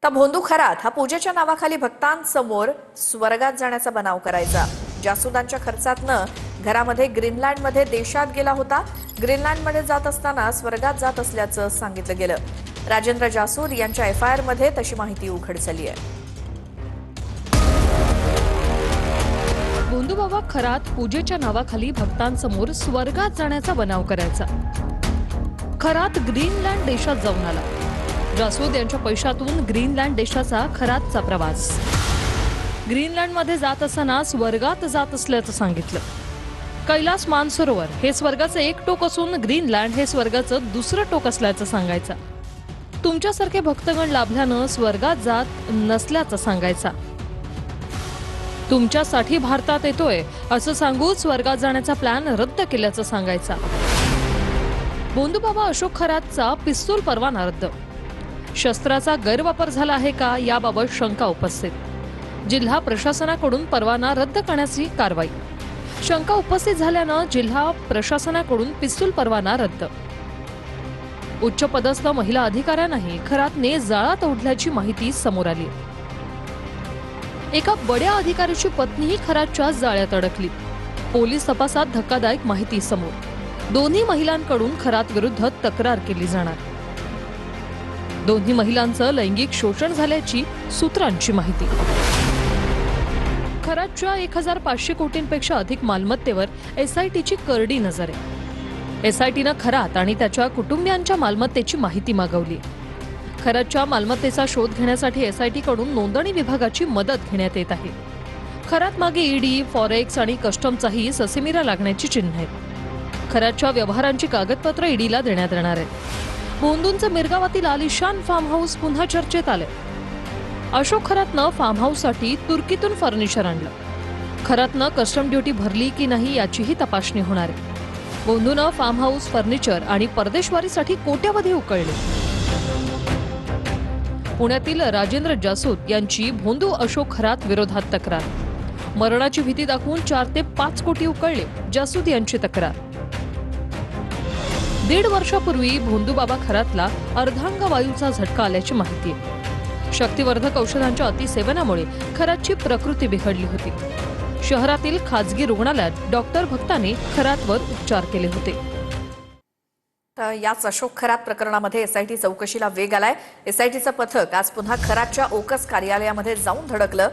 तर भोंदू खरात हा पूजेच्या नावाखाली भक्तांसमोर स्वर्गात जाण्याचा बनाव करायचा। जासुदांच्या खर्चातनं घरामध्ये ग्रीनलँडमध्ये देशात गेला होता। ग्रीनलँडमध्ये जात असताना स्वर्गात जात असल्याचं सांगितलं गेलं। राजेंद्र जासूद यांच्या FIR मध्ये तशी माहिती उघड झाली आहे। भोंदू बाबा खरात पूजेच्या नावाखाली भक्तांसमोर स्वर्गात जाण्याचा बनाव करायचा। खरात ग्रीनलँड देशात जाऊन आला। जासूद यांच्या पैशातून ग्रीनलँड देशाचा खरातचा प्रवास। ग्रीनलँडमध्ये जात असताना स्वर्गात जात असल्याचं सांगितलं। कैलास मानसरोवर हे स्वर्गाचं एक टोक असून ग्रीनलँड हे स्वर्गाचं दुसरं टोक असल्याचं सांगायचं। तुमच्यासारखे भक्तगण लाभल्यानं स्वर्गात जात नसल्याचं सांगायचा। तुमच्यासाठी भारतात येतोय असं सांगून स्वर्गात जाण्याचा प्लॅन रद्द केल्याचं सांगायचा। भोंदू बाबा अशोक खरातचा पिस्तूल परवाना रद्द। शस्त्राचा गैरवापर झाला आहे का याबाबत शंका उपस्थित। जिल्हा प्रशासनाकडून परवाना रद्द करण्याची कारवाई। शंका उपस्थित झाल्यानं जिल्हा प्रशासनाकडून पिस्तूल परवाना रद्द। उच्च पदस्थ महिला अधिकाऱ्यांनाही खरातने जाळात ओढल्याची माहिती समोर आली। एका बड्या अधिकाऱ्याची पत्नीही खरातच्या जाळ्यात अडकली। पोलीस तपासात धक्कादायक माहिती समोर। दोन्ही महिलांकडून खरात विरुद्ध तक्रार केली जाणार। दोन्ही महिलांचं लैंगिक शोषण झाल्याची सूत्रांची माहिती। खरातच्या 1500 कोटींपेक्षा अधिक मालमत्तेवर SITची करडी नजर आहे। SITनं खरात आणि त्याच्या कुटुंबियांच्या मालमत्तेची माहिती मागवली। खरातच्या मालमत्तेचा शोध घेण्यासाठी SIT कडून नोंदणी विभागाची मदत घेण्यात येत आहे। खरात मागे ED, फॉरेक्स आणि कस्टमचाही ससेमिरा लागण्याची चिन्ह आहेत। खरातच्या व्यवहारांची कागदपत्र EDला देण्यात येणार आहेत। भोंदूंचं मिरगावातील आलिशान फार्म हाऊस पुन्हा चर्चेत आले। अशोक खरातनं फार्म हाऊससाठी तुर्कीतून फर्निचर आणलं। खरातनं कस्टम ड्युटी भरली की नाही याचीही तपासणी होणार आहे। भोंदूनं फार्म हाऊस, फर्निचर आणि परदेशवारीसाठी कोट्यवधी उकळले। पुण्यातील राजेंद्र जासूद यांची भोंदू अशोक खरात विरोधात तक्रार। मरणाची भीती दाखवून 4 ते 5 कोटी उकळले, जासूद यांची तक्रार। 1.5 वर्षापूर्वी भोंदू बाबा खरातला अर्धांगवायूचा झटका आल्याची माहिती आहे। शक्तिवर्धक औषधांच्या अतिसेवनामुळे खरातची प्रकृती बिघडली होती। शहरातील खासगी रुग्णालयात डॉक्टर भक्ताने खरातवर उपचार केले होते। तर याच अशोक खरात प्रकरणामध्ये SIT चौकशीला वेग आलाय। SITचं पथक आज पुन्हा खरातच्या ओकस कार्यालयामध्ये जाऊन धडकलं।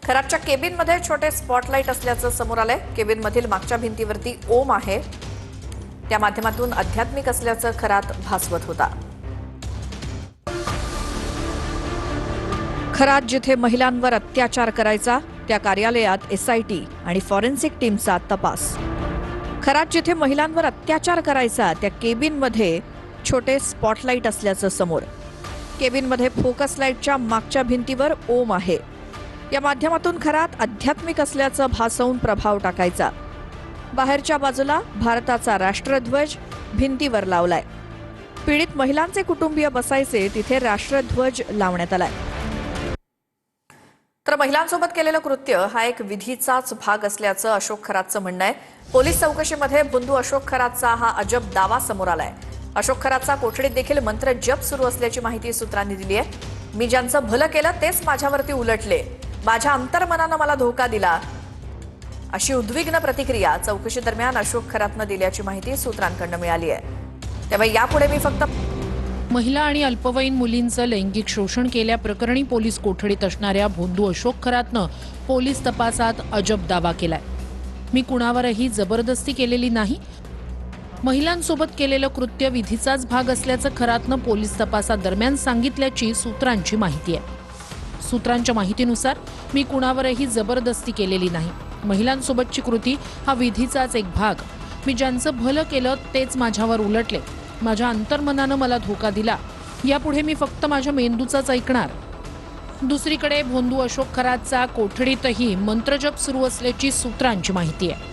खरातच्या केबिनमध्ये छोटे स्पॉटलाइट असल्याचं समोर आलंय। केबिनमधील मागच्या भिंतीवरती ओम आहे, त्या माध्यमातून आध्यात्मिक असल्याचं खरात भासवत होता। खरात जिथे महिलांवर अत्याचार करायचा त्या कार्यालयात SIT आणि फॉरेन्सिक टीमचा तपास। खरात जिथे महिलांवर अत्याचार करायचा त्या केबिनमध्ये छोटे स्पॉटलाइट असल्याचं समोर। केबिनमध्ये फोकस लाईटच्या मागच्या भिंतीवर ओम आहे, या माध्यमातून खरात आध्यात्मिक असल्याचं भासवून प्रभाव टाकायचा। बाहेरच्या बाजूला भारताचा राष्ट्रध्वज भिंतीवर लावलाय। पीडित महिलांचे कुटुंबीय बसायचे तिथे राष्ट्रध्वज लावण्यात आलाय। तर महिलांसोबत केलेलं कृत्य हा एक विधीचाच भाग असल्याचं अशोक खरातचं म्हणणं आहे। पोलीस चौकशीमध्ये भोंदू अशोक खरातचा हा अजब दावा समोर आलाय। अशोक खरातचा कोठडीत देखील मंत्र जप सुरू असल्याची माहिती सूत्रांनी दिली आहे। मी ज्यांचं भलं केलं तेच माझ्यावरती उलटले, माझ्या अंतर्मनानं मला धोका दिला, अशी उद्विग्न प्रतिक्रिया चौकशी दरम्यान अशोक खरातनं दिल्याची माहिती सूत्रांकडून मिळाली आहे। त्यामुळे यापुढे मी फक्त महिला आणि अल्पवयीन मुलींचं लैंगिक शोषण केल्याप्रकरणी पोलीस कोठडीत असणाऱ्या भोंदू अशोक खरातनं पोलीस तपासात अजब दावा केलाय। मी कुणावरही जबरदस्ती केलेली नाही, महिलांसोबत केलेलं कृत्य विधीचाच भाग असल्याचं खरातनं पोलीस तपासादरम्यान सांगितल्याची सूत्रांची माहिती आहे। सूत्रांच्या माहितीनुसार मी कुणावरही जबरदस्ती केलेली नाही, महिलांसोबतची कृती हा विधीचाच एक भाग, मी ज्यांचं भलं केलं तेच माझ्यावर उलटले, माझ्या अंतर्मनानं मला धोका दिला, यापुढे मी फक्त माझ्या मेंदूचाच ऐकणार। दुसरीकडे भोंदू अशोक खरातचा कोठडीतही मंत्रजप सुरू असल्याची सूत्रांची माहिती आहे।